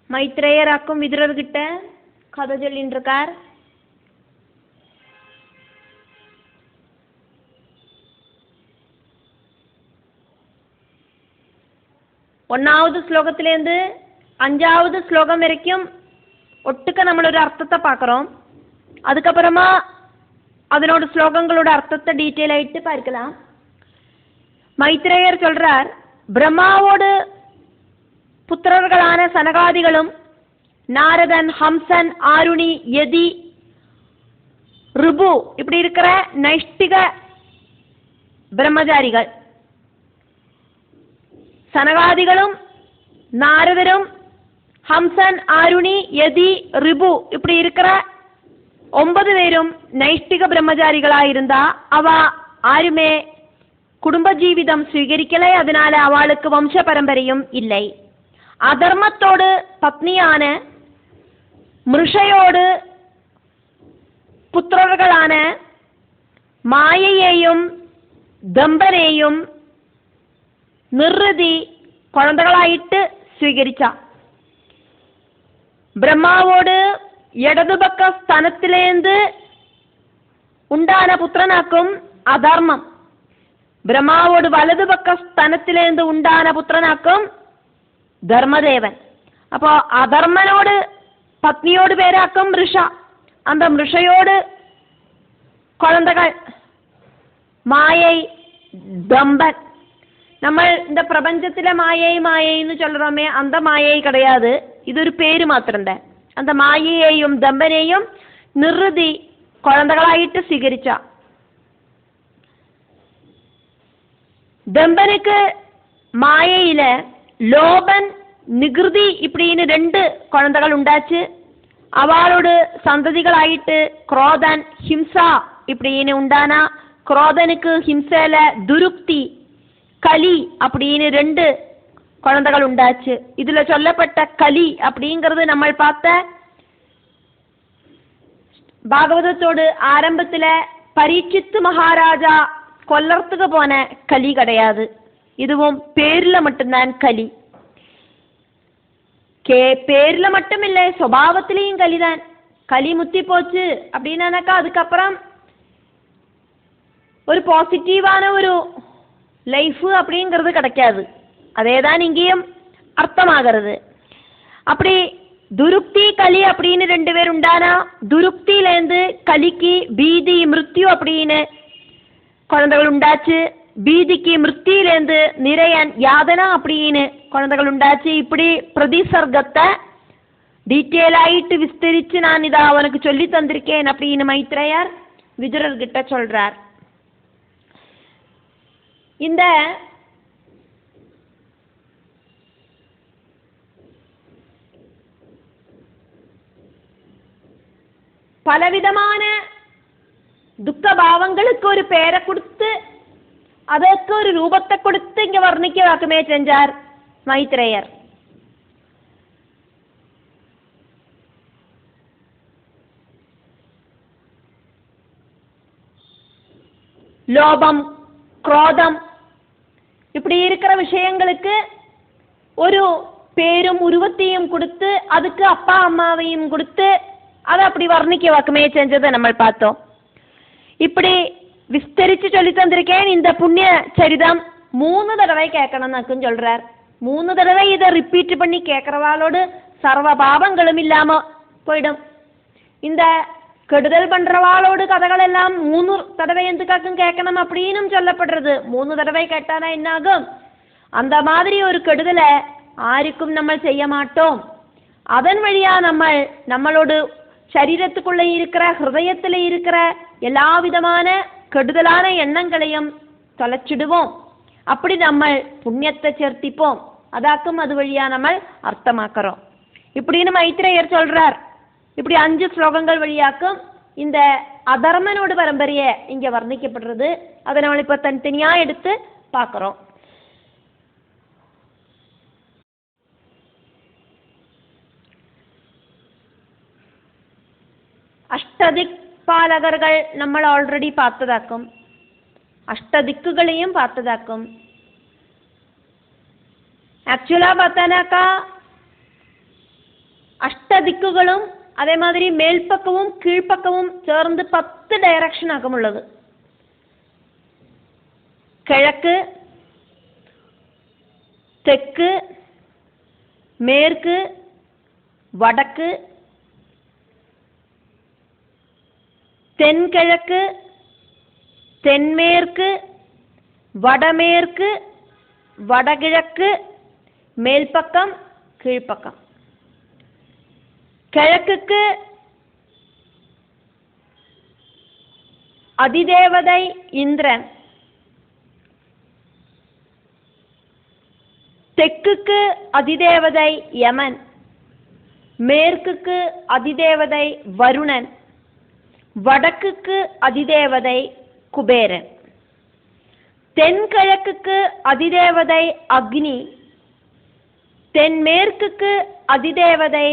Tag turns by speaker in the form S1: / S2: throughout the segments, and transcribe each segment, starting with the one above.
S1: மைத்ரேயராக்கும் விதுரர்கிட்ட கதை சொல்லின்னு இருக்கார். ஒன்னாவது ஸ்லோகத்திலேருந்து 5வது ஸ்லோகம் வரைக்கும் ஒட்டுக்க நம்மளோட அர்த்தத்தை பார்க்குறோம். அதுக்கப்புறமா அதனோட ஸ்லோகங்களோட அர்த்தத்தை டீட்டெயில் ஆகிட்டு பார்க்கலாம். மைத்ரேயர் சொல்றார், பிரம்மாவோடு புத்திரர்களான சனகாதிகளும் நாரதன், ஹம்சன், ஆருணி, யதி, ரிபு இப்படி இருக்கிற நைஷ்டிக பிரம்மச்சாரிகள், சனகாதிகளும் நாரதரும் ஹம்சன், ஆருணி, யதி, ரிபு இப்படி இருக்கிற 9 பேரும் நைஷ்டிக பிரம்மச்சாரிகளாயிருந்தா அவ ஆருமே குடும்ப ஜீவிதம் സ്വീകരിക്കலை. அதனால அவளுக்கு வம்ச பரம்பரையும் இல்லை. அதர்மத்தோடு பத்னியான மிருஷையோடு புத்திரர்களான மாயையையும் தம்பனையும் நிர்ருதி குழந்தைகளாயிட்டு സ്വീകരിച്ചാ. பிரம்மாவோடு இடதுபக்க ஸ்தானத்திலேந்து உண்டான புத்திரனாக்கும் அதர்மம், பிரம்மாவோடு வலதுபக்க ஸ்தானத்திலேந்து உண்டான புத்திரனாக்கும் தர்மதேவன். அப்போ அதர்மனோடு பத்னியோடு பேராக்கும் மிருஷா, அந்த மிருஷையோடு குழந்தைகள் மாயை, தம்பன். நம்ம இந்த பிரபஞ்சத்தில மாயை மாயைன்னு சொல்றோமே, அந்த மாயை கிடையாது, இது ஒரு பேரு மாத்திரம்தான். அந்த மாயையையும் தம்பனையும் நிர்ருதி குழந்தைகளாயிட்டு സ്വീകരിச்சா. தம்பனுக்கு மாயையில லோபன், நிகிருதி இப்படின்னு 2 குழந்தைகள் உண்டாச்சு. அவளோடு சந்ததிகளாயிட்டு குரோதன், ஹிம்சா இப்படின்னு உண்டானா. குரோதனுக்கு ஹிம்சையில துருப்தி, கலி அப்படின்னு 2 குழந்தைகள் உண்டாச்சு. இதுல சொல்லப்பட்ட கலி அப்படிங்கிறது நம்ம பார்த்த பாகவதத்தோடு ஆரம்பத்துல பரீட்சித்து மகாராஜா கொல்லறதுக்கு போன கலி கிடையாது. இதுவும் பேர்ல மட்டும்தான் கலி. பேர்ல மட்டும் இல்லை, சுபாவத்திலையும் கலிதான். கலி முத்தி போச்சு அப்படின்னாக்கா அதுக்கப்புறம் ஒரு பாசிட்டிவான ஒரு லைஃப் அப்படிங்கிறது கிடைக்காது. அதேதான் இங்கேயும் அர்த்தமாகிறது. அப்படி துருப்தி கலி அப்படின்னு 2 பேர் உண்டானா, துருப்தியிலேருந்து கலிக்கு பீதி, மிருத்யு அப்படின்னு குழந்தைகள் உண்டாச்சு. பீதிக்கு மிருத்தியிலேருந்து நிறையன், யாதனா அப்படின்னு குழந்தைகள் உண்டாச்சு. இப்படி பிரதிசர்க்கத்தை டீட்டெயில் ஆயிட்டு விஸ்தரிச்சு நான் இதை அவனுக்கு சொல்லி தந்திருக்கேன் அப்படின்னு மைத்ரேயர் விதுரர்கிட்ட சொல்றார். இந்த பலவிதமான துக்க பாவங்களுக்கு ஒரு பேரை கொடுத்து அதற்கு ஒரு ரூபத்தை கொடுத்து இங்க வர்ணிக்கவாக்குமே செஞ்சார் மைத்ரேயர். லோபம், குரோதம் இப்படி இருக்கிற விஷயங்களுக்கு ஒரு பேரும் உருவத்தையும் கொடுத்து அதுக்கு அப்பா அம்மாவையும் கொடுத்து அதை அப்படி வர்ணிக்க வாக்குமே செஞ்சதை நம்ம பார்த்தோம். இப்படி விஸ்தரிச்சு சொல்லி தந்திருக்கேன். இந்த புண்ணிய சரிதம் 3 தடவை கேட்கணும்னு சொல்றார். 3 தடவை இதை ரிப்பீட் பண்ணி கேட்கறவாளோடு சர்வ பாவங்களும் இல்லாம போயிடும். இந்த கெடுதல் பண்றவாளோடு கதைகள் எல்லாம் 3 தடவை எதுக்காக்கும் கேட்கணும் அப்படின்னு சொல்லப்படுறது. 3 தடவை கேட்டானா என்னாகும்? அந்த மாதிரி ஒரு கெடுதலை ஆருக்கும் நம்ம செய்ய மாட்டோம். அதன் வழியா நம்மளோட சரீரத்துக்குள்ள இருக்கிற ஹிருதயத்தில் இருக்கிற எல்லா விதமான கெடுதலான எண்ணங்களையும் தொலைச்சிடுவோம். அப்படி நம்ம புண்ணியத்தை சேர்த்திப்போம். அதாக்கும் அது வழியா நம்ம அர்த்தமாக்கிறோம் இப்படின்னு மைத்ரேயர் சொல்றார். இப்படி 5 ஸ்லோகங்கள் வழியாக்கும் இந்த அதர்மனோட பரம்பரைய இங்க வர்ணிக்கப்படுறது. அதை நம்ம இப்ப தனித்தனியா எடுத்து பார்க்கிறோம். அஷ்டதிக்பாலகர்கள் നമ്മൾ ஆல்ரெடி பார்த்ததாக்கும். அஷ்டதிக்குகளையும் பார்த்ததாக்கும். ஆக்சுவலா பார்த்தானாக்கா അഷ്ടദിക്കുകളും അതേമാതിരി മേൽപ്പക്കവും കീഴ്പ്പക്കവും ചേർന്ന് 10 ഡയറക്ഷൻ ആക്കുമുള്ളത്. കിഴക്ക്, തെക്ക്, മേற்கு, വടക്ക്, தென்கிழக்கு, தென்மேற்கு, வடமேற்கு, வடகிழக்கு, மேல்பக்கம், கீழ்ப்பக்கம். கிழக்குக்கு அதிதேவதை இந்திரன், தெக்குக்கு அதிதேவதை யமன், மேற்குக்கு அதிதேவதை வருணன், வடக்குக்கு அதிதேவதை குபேரன், தென்கிழக்குக்கு அதிதேவதை அக்னி, தென்மேற்குக்கு அதிதேவதை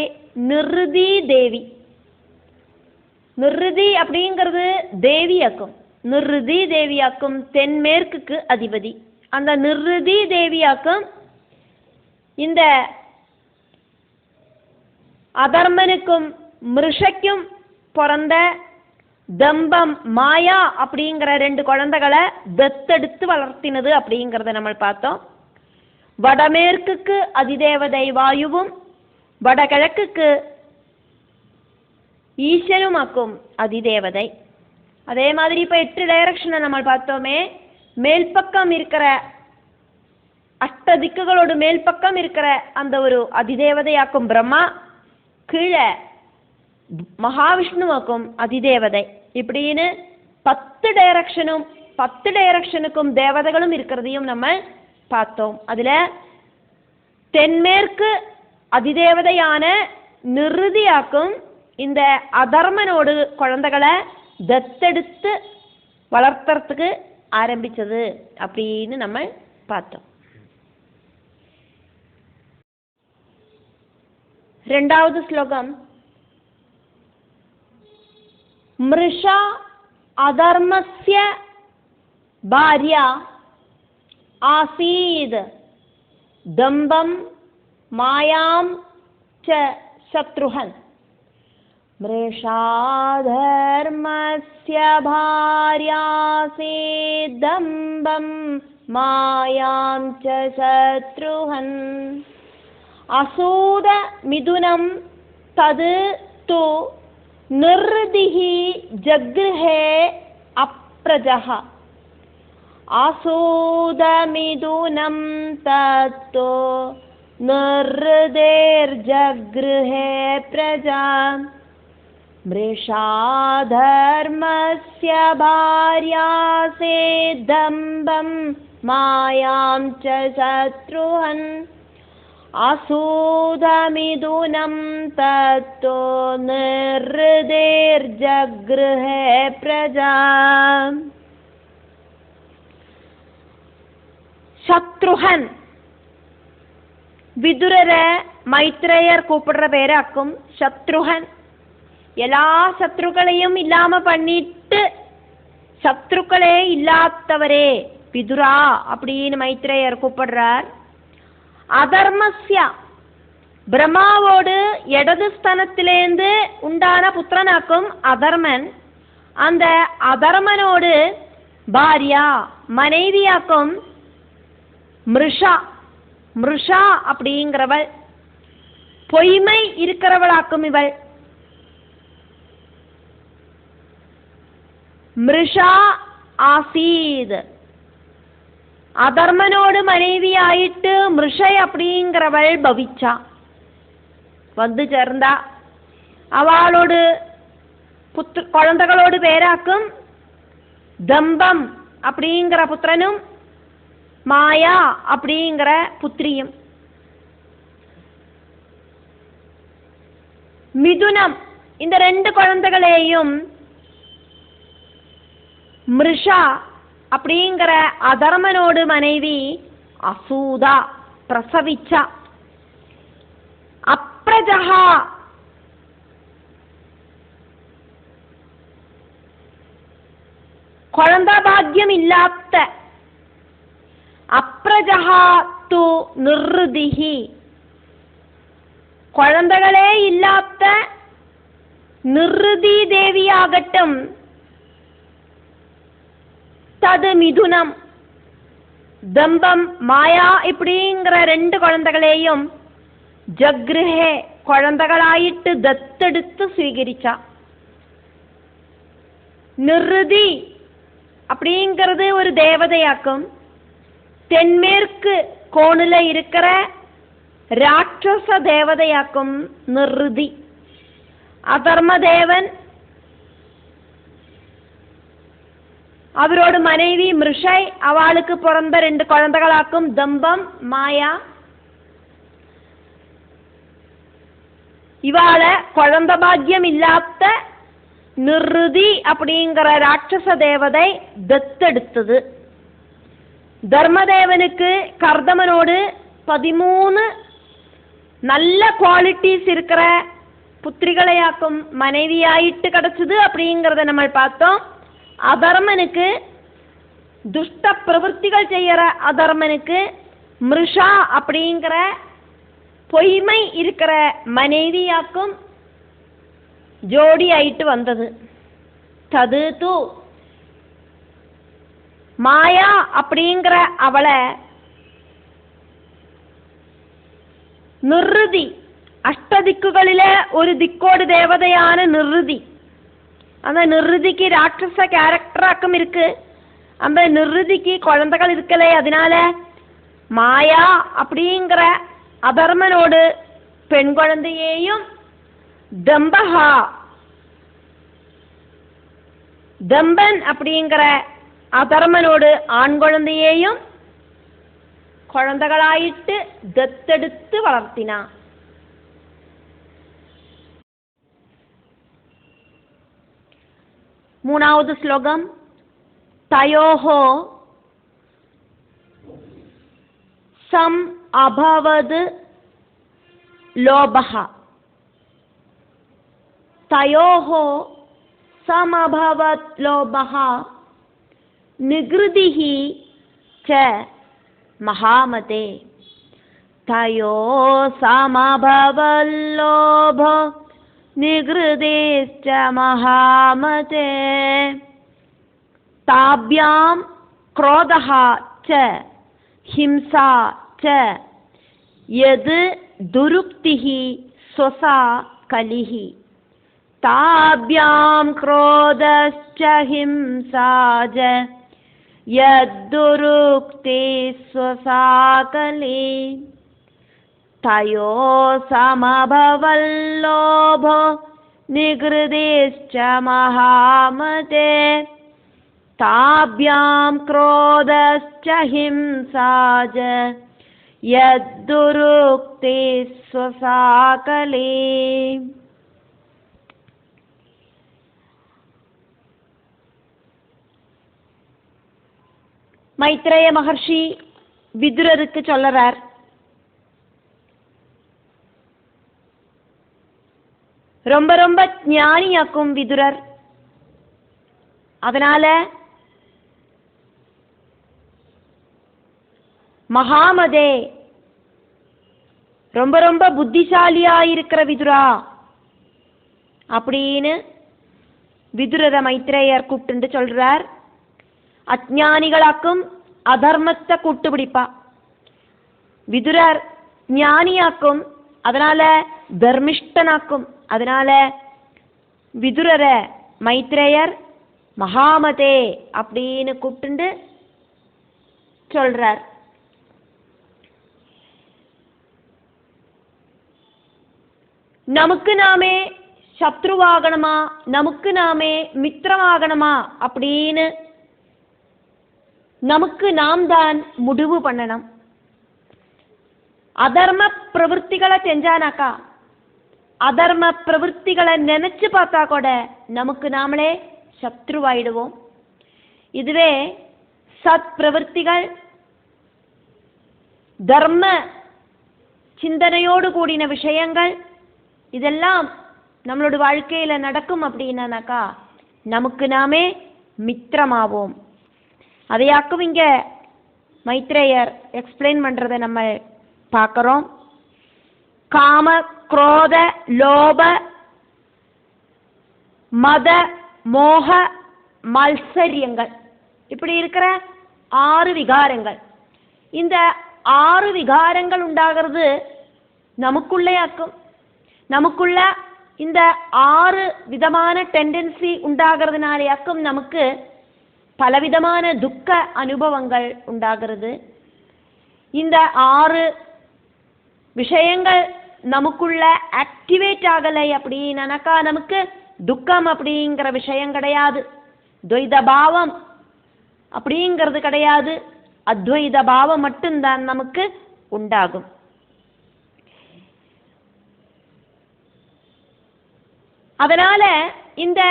S1: நிருதி தேவி. நிருதி அப்படிங்கிறது தேவியாக்கும், நிருதி தேவியாக்கும் தென்மேற்குக்கு அதிபதி. அந்த நிருதி தேவியாக்கும் இந்த அதர்மனுக்கும் மிருஷைக்கும் பிறந்த தம்பம் மாயா அப்படிங்கிற 2 குழந்தைகளை தத்தெடுத்து வளர்த்தினது அப்படிங்கிறத நம்ம பார்த்தோம். வடமேற்குக்கு அதிதேவதை வாயுவும் வடகிழக்குக்கு ஈசனுமாக்கும் அதிதேவதை. அதே மாதிரி இப்போ 8 டைரக்ஷனை நம்ம பார்த்தோமே. மேல்பக்கம் இருக்கிற அஷ்டதிக்குகளோடு மேல்பக்கம் இருக்கிற அந்த ஒரு அதிதேவதையாக்கும் பிரம்மா, கீழே மகாவிஷ்ணுவாக்கும் அதிதேவதை. இப்படின்னு 10 டைரக்ஷனும் 10 டைரக்ஷனுக்கும் தேவதைகளும் இருக்கிறதையும் நம்ம பார்த்தோம். அதுல தென்மேற்கு அதிதேவதையான நிருதியாக்கும் இந்த அதர்மனோடு குழந்தைகளை தத்தெடுத்து வளர்த்துறதுக்கு ஆரம்பிச்சது அப்படின்னு நம்ம பார்த்தோம். 2வது ஸ்லோகம். மிருஷா அதர்மஸ்ய பார்யா ஆசீத் தம்பம் மாயாம் ச சத்ருஹன். மிருஷா தர்மஸ்ய பார்யாசீத் தம்பம் மாயாம் ச சத்ருஹன். அசூத மிதுனம் தது து நிர்திஹி ஜக்ருஹே அப்ரஜஹ. ஆசூதமிதுனம் தத்தோ நிர்தேர்ஜக்ருஹே பிரஜா. மிருஷா தர்மஸ்ய பார்யாசீத் தம்பம் மாயாம் ச சத்ருஹன். ஆசூதமிதுனம் தத்தோ நிர்தேர்ஜக்ருஹே பிரஜா. சத்ருஹன் விதுரரை மைத்ரேயர் கூப்பிடுற பேராக்கும் சத்ருஹன். எல்லா சத்ருக்களையும் இல்லாம பண்ணிட்டு சத்ருக்களே இல்லாதவரே விதுரா அப்படின்னு மைத்ரேயர் கூப்பிடுறார். அதர்மஸ்ய பிரம்மாவோடு இடது ஸ்தானத்திலேந்து உண்டான புத்திரனாக்கும் அதர்மன். அந்த அதர்மனோடு பாரியா மனைவியாக்கும் மிருஷா. மிருஷா அப்படிங்கிறவள் பொய்மை இருக்கிறவளாக்கும் இவள். மிருஷா ஆசீத் அதர்மனோடு மனைவியாயிட்டு மிருஷை அப்படிங்கிறவள் பவிச்சா வந்து சேர்ந்தா. அவளோடு குழந்தைகளோடு பேராக்கும் தம்பம் அப்படிங்கிற புத்திரனும் மாயா அப்படிங்கிற புத்திரியும். மிதுனம் இந்த 2 குழந்தைகளையும் மிருஷா அப்படிங்கிற அதர்மனோடு மனைவி அசூதா பிரசவிச்சா. அப்ரஜஹா குழந்தை பாக்கியம் இல்லாத. அப்ரஜஹா து நிர்திஹி குழந்தைகளே இல்லாத நிருதி தேவியாகட்டும், தது மிதுனம், தம்பம், மாயா இப்படிங்கிற 2 குழந்தைகளையும் ஜக்ருஹே குழந்தைகளாயிட்டு தத்தெடுத்து ஸ்வீகரிச்சா. நிருதி அப்படிங்கிறது ஒரு தேவதையாக்கும். தென்மேற்கு கோணில் இருக்கிற ராட்சச தேவதையாக்கும் நிருதி. அதர்மதேவன் அவரோட மனைவி மிருஷை, அவளுக்கு பிறந்த 2 குழந்தைகளாக்கும் தம்பம், மாயா. இவாளை குழந்தை பாக்கியம் இல்லாத நிருதி அப்படிங்கிற ராட்சச தேவதை தத்தெடுத்தது. தர்மதேவனுக்கு கர்தமனோடு 13 நல்ல குவாலிட்டிஸ் இருக்கிற புத்திரிகளையாக்கும் மனைவியாயிட்டு கிடைச்சது அப்படிங்கிறத நம்ம பார்த்தோம். அதர்மனுக்கு துஷ்ட பிரவൃத்திகள் செய்யற அதர்மனுக்கு மிருஷா அப்படிங்கிற பொய்மை இருக்கிற மனைவியாக்கும் ஜோடி ஆயிட்டு வந்தது. தது தூ மாயா அப்படிங்கிற அவளை நிருதி, அஷ்டதிக்குகளிலே ஒரு திக்கோடு தேவதையான நிருதி. அந்த நிருதிக்கு ராட்சச கேரக்டராக்கும் இருக்கு. அந்த நிருதிக்கு குழந்தைகள் இருக்கலே, அதனால மாயா அப்படிங்கிற அதர்மனோடு பெண் குழந்தையையும், தம்பஹா தம்பன் அப்படிங்கிற அதர்மனோடு ஆண் குழந்தையையும் குழந்தைகளாயிட்டு தத்தெடுத்து வளர்த்தினா. மூணாவது ஸ்லோகம். தயோஹோ சம் அபவது லோபஹ. தயோஹோ சமபவத் லோபஹ நிகிருதிஹி ச மகாமதே. தயோ சமபவல் லோப நிகிருதிश्च மகாமதே. தாப்யாம் क्रोधः च हिंसा च यद् दुरुक्तिः स्वसा कलिः. ताभ्यां क्रोधश्च हिंसा च यद्दुरुक्ति स्वसा कलि. तयो समभवल्लोभो निगृदिश्च महामते. ताभ्यां क्रोधश्च हिंसा च यद्दुरुक्ति स्वसा कलि. மைத்ரேய மகர்ஷி விதுரருக்கு சொல்லறார், ரொம்ப ரொம்ப ஞானியாக்கும் விதுரர். அதனால மகாமதே, ரொம்ப ரொம்ப புத்திசாலியா இருக்கிற விதுரா அப்படின்னு விதுரரை மைத்ரேயர் கூப்பிட்டு சொல்றார். அஜ்ஞானிகளாக்கும் அதர்மத்தை கூட்டுபிடிப்பா. விதுரர் ஞானியாக்கும், அதனால தர்மிஷ்டனாக்கும். அதனால விதுரரை மைத்ரேயர் மகாமதே அப்படின்னு கூப்பிட்டு சொல்றார். நமக்கு நாமே சத்ருவாகணுமா, நமக்கு நாமே மித்திரமாகணுமா அப்படின்னு நமக்கு நாம் தான் முடிவு பண்ணணும். அதர்ம பிரவൃத்திகளை செஞ்சானாக்கா, அதர்ம பிரவൃத்திகளை நினைச்சு பார்த்தா கூட நமக்கு நாமளே சத்ருவாயிடுவோம். இதுவே சத் பிரவൃத்திகள், தர்ம சிந்தனையோடு கூடின விஷயங்கள் இதெல்லாம் நம்மளோட வாழ்க்கையில நடக்கும் அப்படின்னாக்கா நமக்கு நாமே மித்திரமாவோம். அதையாக்கும் இங்க மைத்ரேயர் எக்ஸ்பிளைன் பண்றதை நம்ம பார்க்கிறோம். காம குரோத லோப மத மோக மல்சரியங்கள், இப்படி இருக்கிற 6 விகாரங்கள். இந்த 6 விகாரங்கள் உண்டாகிறது நமக்குள்ளேயாக்கும். நமக்குள்ள இந்த 6 விதமான டெண்டன்சி உண்டாகிறதுனாலேயாக்கும் நமக்கு பலவிதமான துக்க அனுபவங்கள் உண்டாகிறது. இந்த 6 விஷயங்கள் நமக்குள்ள ஆக்டிவேட் ஆகலை அப்படின்னாக்கா நமக்கு துக்கம் அப்படிங்கிற விஷயம் கிடையாது, துவைத பாவம் அப்படிங்கிறது கிடையாது, அத்வைத பாவம் மட்டும்தான் நமக்கு உண்டாகும். அதனால இந்த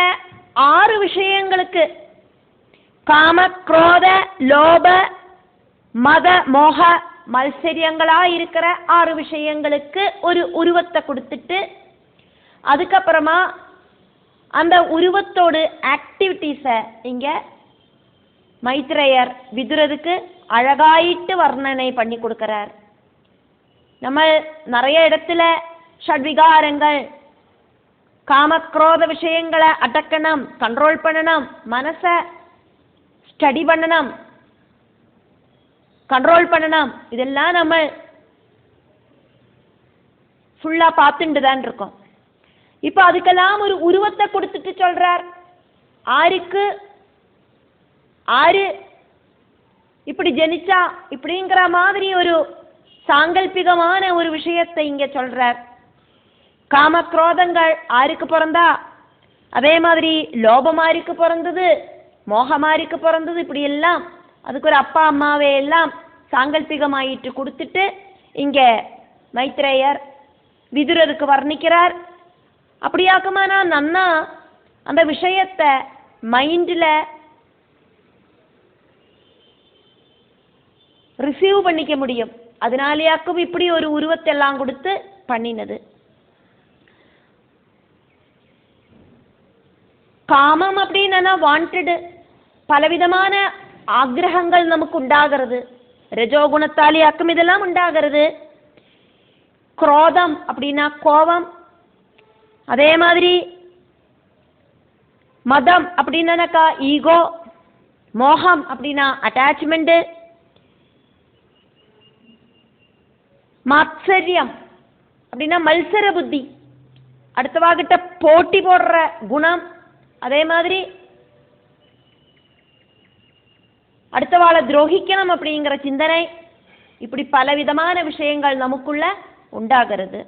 S1: 6 விஷயங்களுக்கு காம குரோத லோப மத மோக மல்சரியங்களா இருக்கிற 6 விஷயங்களுக்கு ஒரு உருவத்தை கொடுத்துட்டு அதுக்கப்புறமா அந்த உருவத்தோடு ஆக்டிவிட்டீஸை இங்க மைத்ரேயர் விதுரருக்கு அழகாயிட்டு வர்ணனை பண்ணி கொடுக்கிறார். நம்ம நிறைய இடத்துல ஷட்விகாரங்கள் காமக்ரோத விஷயங்களை அடக்கணும், கண்ட்ரோல் பண்ணணும், மனசை ஸ்டடி பண்ணணும், கண்ட்ரோல் பண்ணணும், இதெல்லாம் நம்ம ஃபுல்லா பார்த்துட்டு தான் இருக்கோம். இப்போ அதுக்கெல்லாம் ஒரு உருவத்தை கொடுத்துட்டு சொல்றார். ஆறு இப்படி ஜனிச்சா இப்படிங்கிற மாதிரி ஒரு சாங்கல்பிகமான ஒரு விஷயத்தை இங்க சொல்றார். காமக்ரோதங்கள் ஆருக்கு பிறந்தா, அதே மாதிரி லோபமாருக்கு பிறந்தது, மோகமாருக்கு பிறந்தது, இப்படி எல்லாம் அதுக்கு ஒரு அப்பா அம்மாவே எல்லாம் சாங்கல்பிகமாயிட்டு கொடுத்துட்டு இங்க மைத்ரேயர் விதுரருக்கு வர்ணிக்கிறார். அப்படியாக்குமானா நன்னா அந்த விஷயத்தை மைண்டில் ரிசீவ் பண்ணிக்க முடியும். அதனாலேயாக்கும் இப்படி ஒரு உருவத்தை எல்லாம் கொடுத்து பண்ணினது. காமம் அப்படின்னா வாண்டடு, பலவிதமான ஆக்ரகங்கள் நமக்கு உண்டாகிறது, ரஜோகுணத்தாலேயாக்கும் இதெல்லாம் உண்டாகிறது. குரோதம் அப்படின்னா கோபம், அதே மாதிரி மதம் அப்படின்னாக்கா ஈகோ, மோகம் அப்படின்னா அட்டாச்மெண்ட், மாத்சரியம் அப்படின்னா மல்சர புத்தி, அடுத்தவாகிட்ட போட்டி போடுற குணம், அதே மாதிரி அடுத்தவாளை துரோகிக்கணும் அப்படிங்கிற சிந்தனை, இப்படி பலவிதமான விஷயங்கள் நமக்குள்ள உண்டாகிறது.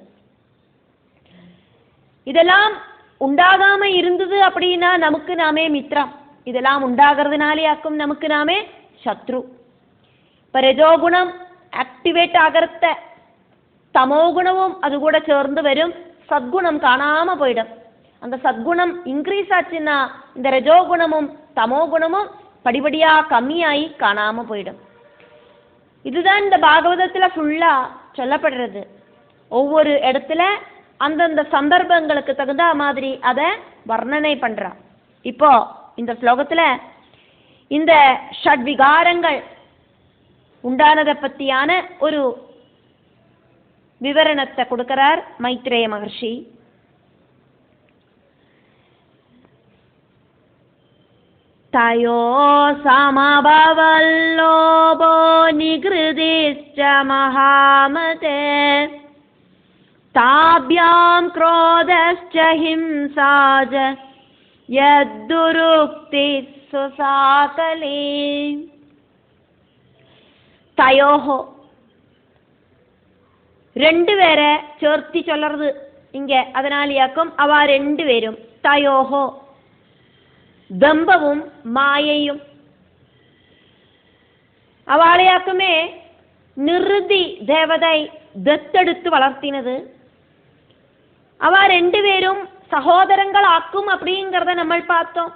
S1: இதெல்லாம் உண்டாகாம இருந்தது அப்படின்னா நமக்கு நாமே மித்ரம், இதெல்லாம் உண்டாகிறதுனாலேயாக்கும் நமக்கு நாமே சத்ரு. இப்போ ரஜோகுணம் ஆக்டிவேட் ஆகிறத தமோ குணமும் அது கூட சேர்ந்து வரும், சத்குணம் காணாம போயிடும். அந்த சத்குணம் இன்க்ரீஸ் ஆச்சுன்னா இந்த ரஜோகுணமும் தமோ குணமும் படிப்படியா கம்மியாகி காணாம போயிடும். இதுதான் இந்த பாகவதத்தில் ஃபுல்லா சொல்லப்படுறது. ஒவ்வொரு இடத்துல அந்தந்த சந்தர்ப்பங்களுக்கு தகுந்த மாதிரி அதை வர்ணனை பண்றா. இப்போ இந்த ஸ்லோகத்துல இந்த ஷட்விகாரங்கள் உண்டானதை பத்தியான ஒரு விவரணத்தை கொடுக்கிறார் மைத்ரேய மகர்ஷி. தயோ சமபவல்லோபோ நிகிருதிஷ்ச மகாமதே தாப்யாம் க்ரோதஸ்ச ஹிம்சாஜ யத்துருக்தி சுசாகலே. தயோஹோ ரெண்டு பேரை சேர்த்தி சொல்றது இங்க, அதனாலேயாக்கும் அவ 2 பேரும் தயோஹோ தம்பவும் மாயையும். அவளையாக்குமே நிருதி தேவதை தத்தெடுத்து வளர்த்தினது. அவ 2 பேரும் சகோதரங்கள் ஆக்கும் அப்படிங்கிறத நம்ம பார்த்தோம்.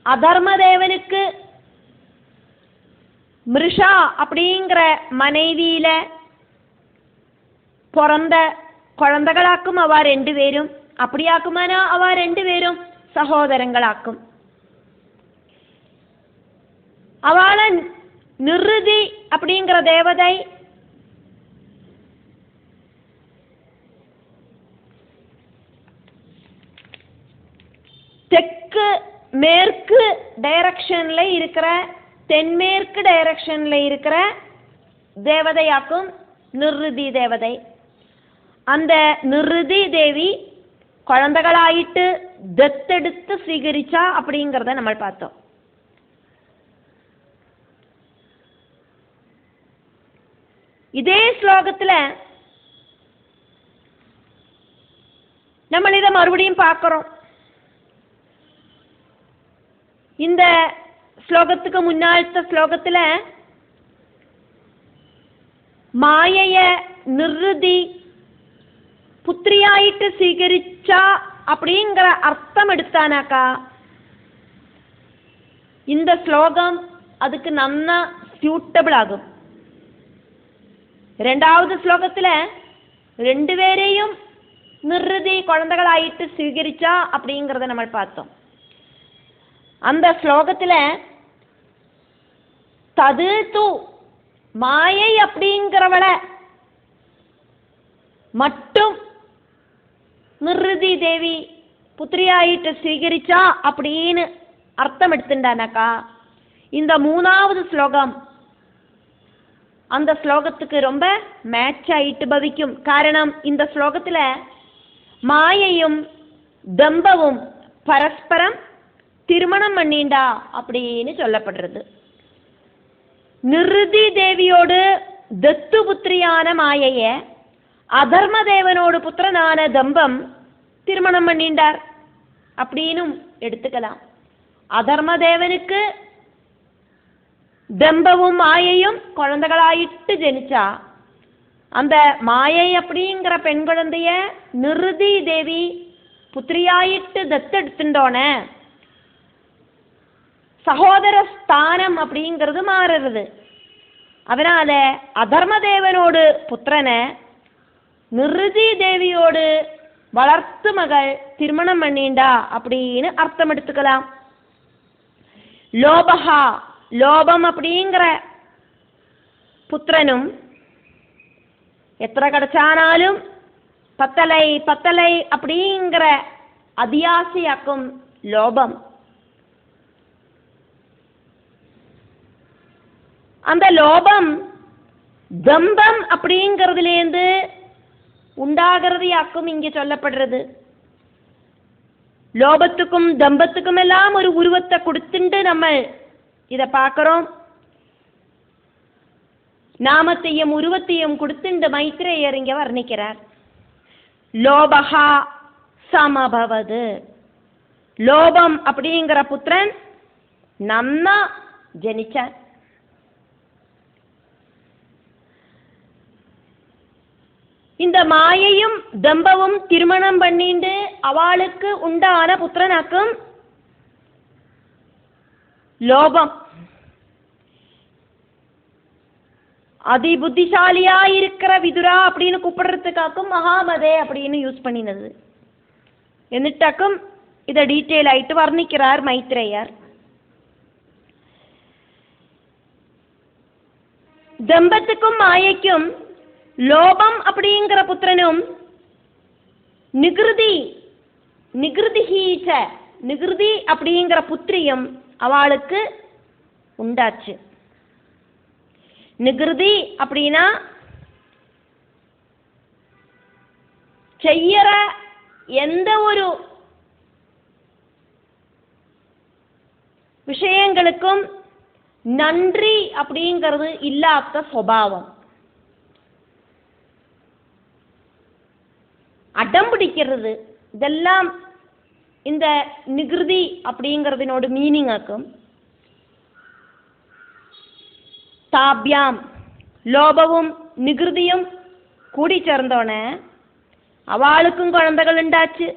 S1: அதர்ம தேவனுக்கு மிருஷா அப்படிங்கிற மனைவியில பிறந்த குழந்தைகளாக்கும் அவ 2 பேரும், அப்படியாக்குமானா அவ 2 பேரும் சகோதரங்களாக்கும். அவள நிருதி அப்படிங்கிற தேவதை தெற்கு மேற்கு டைரக்ஷன்ல இருக்கிற தென்மேற்கு டைரக்ஷன்ல இருக்கிற தேவதையாக்கும் நிருதி தேவதை. அந்த நிருதி தேவி குழந்தைகளாயிட்டு தத்தெடுத்து സ്വീകരിச்சா அப்படிங்கிறத நம்ம பார்த்தோம். இதே ஸ்லோகத்துல நம்ம இதை மறுபடியும் பார்க்கிறோம். இந்த ஸ்லோகத்துக்கு முன்னாள்த்த ஸ்லோகத்துல மாயைய நிருதி புத்திரியாயிட்டு സ്വീകരിச்சா அப்படிங்கிற அர்த்தம் எடுத்தானாக்கா இந்த ஸ்லோகம் அதுக்கு நன்னா சூட்டபிள் ஆகும். ரெண்டாவது ஸ்லோகத்துல ரெண்டு பேரையும் நிருதி குழந்தைகளாயிட்டு സ്വീകരിச்சா அப்படிங்கிறத நம்ம பார்த்தோம். அந்த ஸ்லோகத்துல தது து மாயை அப்படிங்கிறவளை மட்டும் நிருதி தேவி புத்திரியாயிட்டு സ്വീകരിச்சா அப்படின்னு அர்த்தம் எடுத்துட்டானாக்கா இந்த மூணாவது ஸ்லோகம் அந்த ஸ்லோகத்துக்கு ரொம்ப மேட்ச் ஆயிட்டு பவிக்கும். காரணம் இந்த ஸ்லோகத்துல மாயையும் தம்பவும் பரஸ்பரம் திருமணம் பண்ணிண்டா அப்படின்னு சொல்லப்படுறது. நிருதி தேவியோடு தத்து புத்திரியான மாயைய அதர்ம தேவனோடு புத்திரனான தம்பம் திருமணம் பண்ணிண்டார் அப்படின்னும் எடுத்துக்கலாம். அதர்ம தேவனுக்கு தம்பவும் மாயையும் குழந்தைகளாயிட்டு ஜனிச்சா அந்த மாயை அப்படிங்கிற பெண் குழந்தைய நிருதி தேவி புத்திரியாயிட்டு தத்தெடுத்துட்டோன சகோதர ஸ்தானம் அப்படிங்கிறது மாறுறது. அதனால அதர்ம தேவனோடு புத்திரனை நிருதி தேவியோடு வளர்த்து மகள் திருமணம் பண்ணிண்டா அப்படின்னு அர்த்தம் எடுத்துக்கலாம். லோபஹா லோபம் அப்படிங்கிற புத்திரனும் எത്ര கிடைச்சானாலும் பத்தலை பத்தலை அப்படிங்கிற அதியாசையாக்கும் லோபம். அந்த லோபம் தம்பம் அப்படிங்கிறதுலேருந்து உண்டாகிறது யாக்கும் இங்கே சொல்லப்படுறது. லோபத்துக்கும் தம்பத்துக்கும் எல்லாம் ஒரு உருவத்தை கொடுத்துட்டு நம்ம இதை பார்க்கிறோம். நாமத்தையும் உருவத்தையும் கொடுத்துண்டு மைத்ரேயர் இங்க வர்ணிக்கிறார். லோபஹா சமபவது லோபம் அப்படிங்கிற புத்திரன் நன்னா ஜனிச்சார். இந்த மாயையும் தம்பவும் திருமணம் பண்ணிண்டு அவளுக்கு உண்டான புத்திரனாக்கும் லோபம். அதி புத்திசாலியா இருக்கிற விதுரா அப்படின்னு கூப்பிடுறதுக்காக்கும் மகாமதே அப்படின்னு யூஸ் பண்ணினது. എന്നിട്ടാക്കും இதை டீட்டெயில் ஆயிட்டு வர்ணிக்கிறார் மைத்ரேயர். தம்பத்துக்கும் மாயைக்கும் லோபம் அப்படிங்கிற புத்திரனும் நிகிருதி நிகிருதி அப்படிங்கிற புத்திரியும் அவளுக்கு உண்டாச்சு. நிகிருதி அப்படின்னா செய்யற எந்த ஒரு விஷயங்களுக்கும் நன்றி அப்படிங்கிறது இல்லாத சுபாவம். அடம் பிடிக்கிறது இதெல்லாம் இந்த நிகிருதி அப்படிங்கிறதுனோட மீனிங் ஆக்கும். தாபியாம் லோபவும் நிகிருதியும் கூடி சேர்ந்தோன அவளுக்கும் குழந்தைகள் உண்டாச்சு.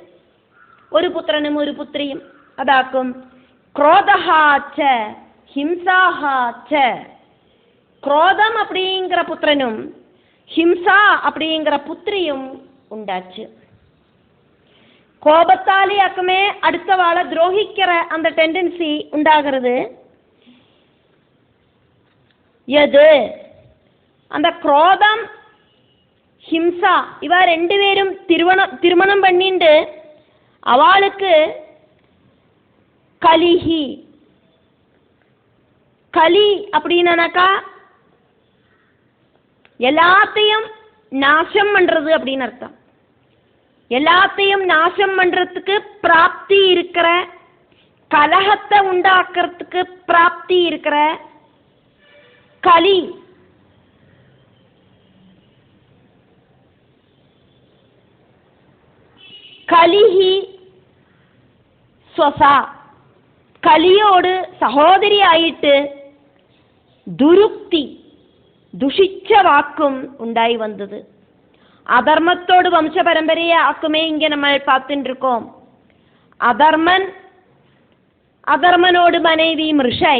S1: ஒரு புத்திரனும் ஒரு புத்திரியும். அதாக்கும் குரோதஹாச்ச ஹிம்சாஹாச்ச குரோதம் அப்படிங்கிற புத்திரனும் ஹிம்சா அப்படிங்கிற புத்திரியும் உண்டாச்சு. கோபத்தாலே அக்குமே அடுத்த வாழை துரோகிக்கிற அந்த டெண்டன்சி உண்டாகிறது. எது அந்த குரோதம் ஹிம்சா இவ ரெண்டு பேரும் திருமணம் பண்ணிண்டு அவளுக்கு கலிஹி. கலி அப்படின்னாக்கா எல்லாத்தையும் நாசம் பண்றது அப்படின்னு அர்த்தம். எல்லாத்தையும் நாசம் பண்றதுக்கு பிராப்தி இருக்கிற, கலகத்தை உண்டாக்குறதுக்கு பிராப்தி இருக்கிற கலி. கலிஹி ஸ்வசா, கலியோடு சகோதரி ஆயிட்டு துருக்தி, ദുഷിച്ച വാക്കും ഉണ്ടായി വന്നത്. அதர்மத்தோடு வம்ச பரம்பரையை ஆக்குமே இங்க நம்ம பார்த்துட்டு இருக்கோம். அதர்மனோடு மனைவி மிருஷை,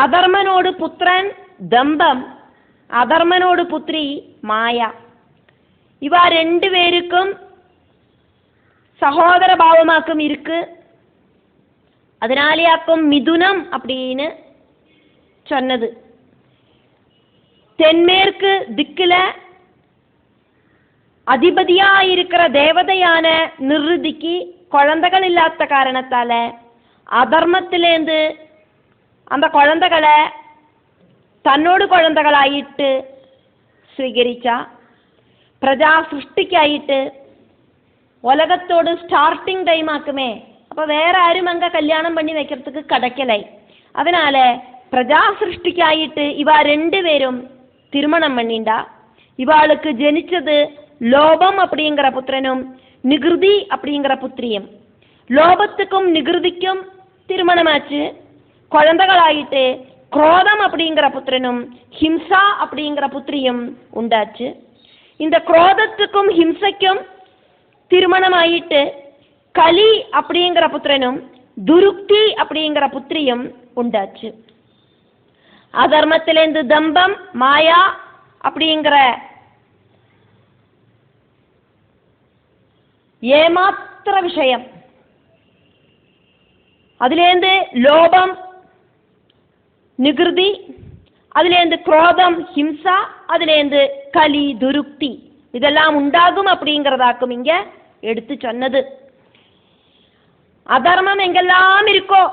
S1: அதர்மனோடு புத்திரன் தம்பம், அதர்மனோடு புத்திரி மாயா. இவா ரெண்டு பேருக்கும் சகோதர பாவமாக்கும் இருக்கு. அதனாலேயாக்கும் மிதுனம் அப்படின்னு சொன்னது. தென்மேற்கு திக்குல அதிபதியா இருக்கிற தேவதையான நிருதிக்கு குழந்தைகள் இல்லாத காரணத்தால அதர்மத்திலேருந்து அந்த குழந்தைகளை தன்னோடு குழந்தைகளாயிட்டு സ്വീകരിച്ചാ. പ്രജാ സൃഷ്ടിക്കായിട്ട് ഉലകത്തോട് സ്റ്റാർട്ടിങ് ടൈം ആക്കുമേ. അപ്പോൾ വേറെ ആരും അങ്ക കല്യാണം പണി വയ്க்கிறதுக்கு கிடைக்கலை. அதனால பிரஜா சிருஷ்டிக்காயிட்டு இவா ரெண்டு பேரும் திருமணம் பண்ணிண்டா. இவாளுக்கு ஜனிச்சது லோபம் அப்படிங்கிற புத்திரனும் நிகிருதி அப்படிங்கிற புத்திரியும். லோபத்துக்கும் நிகிருதிக்கும் திருமணமாச்சு, குழந்தைகளாயிட்டு குரோதம் அப்படிங்கிற புத்திரனும் ஹிம்சா அப்படிங்கிற புத்திரியும் உண்டாச்சு. இந்த குரோதத்துக்கும் ஹிம்சைக்கும் திருமணமாயிட்டு கலி அப்படிங்கிற புத்திரனும் துருக்தி அப்படிங்கிற புத்திரியும் உண்டாச்சு. அதர்மத்திலேருந்து தம்பம் மாயா அப்படிங்கிற ஏமாத்திர விஷயம், அதுலேருந்து லோபம் நிகிருதி, அதுலேருந்து குரோதம் ஹிம்சா, அதுலேருந்து கலி துருக்தி, இதெல்லாம் உண்டாகும் அப்படிங்கிறதாக்கும் இங்க எடுத்து சொன்னது. அதர்மம் எங்கெல்லாம் இருக்கோ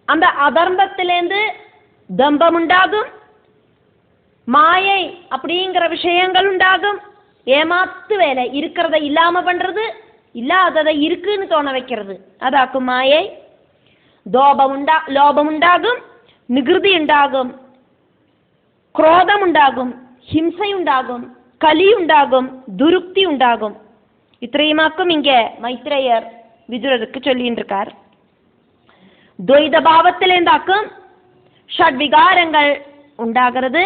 S1: அந்த அதர்மத்திலேருந்து தம்பம் உண்டாகும், மாயை அப்படிங்கிற விஷயங்கள் உண்டாகும், ஏமாத்து வேலை, இருக்கிறத இல்லாம பண்றது, இல்லாததை இருக்குன்னு தோண வைக்கிறது, அதாக்கும் மாயை. லோபம் உண்டாகும், நிகிருதி உண்டாகும், குரோதம் உண்டாகும், ஹிம்சை உண்டாகும், கலி உண்டாகும், துருக்தி உண்டாகும். இത്രயுமாக்கும் இங்க மைத்ரேயர் விதுரருக்கு சொல்லிட்டு இருக்கார். துவைத பாவத்திலேந்தாக்கும் ஷட்விகாரங்கள் உண்டாகிறது.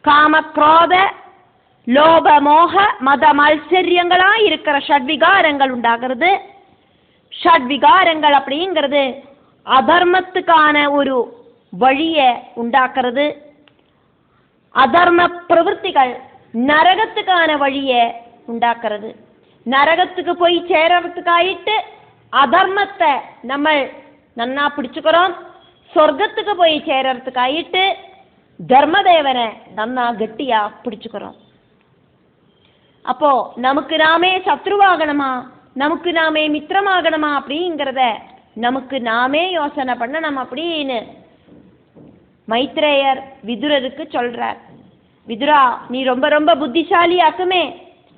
S1: காம குரோத லோப மோக மத மத்சரியங்களா இருக்கிற ஷட்விகாரங்கள் உண்டாகிறது. ஷட்விகாரங்கள் அப்படிங்கிறது அதர்மத்துக்கான ஒரு வழியை உண்டாக்குறது. அதர்ம பிரவൃத்திகள் நரகத்துக்கான வழியை உண்டாக்குறது. நரகத்துக்கு போய் சேரறதுக்காயிட்டு அதர்மத்தை நம்ம நன்னா பிடிச்சுக்கிறோம். சொர்க்கத்துக்கு போய் சேரறதுக்காயிட்டு தர்மதேவனை நன்னா கெட்டியா பிடிச்சுக்கிறோம். அப்போ நமக்கு நாமே சத்ருவாகணுமா, நமக்கு நாமே மித்திரமாகணுமா அப்படிங்கிறத நமக்கு நாமே யோசனை பண்ணணும் அப்படின்னு மைத்ரேயர் விதுரருக்கு சொல்றார். விதுரா, நீ ரொம்ப ரொம்ப புத்திசாலி ஆக்குமே,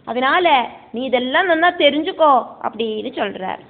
S1: அதனால நீ இதெல்லாம் நல்லா தெரிஞ்சுக்கோ அப்படின்னு சொல்றார்.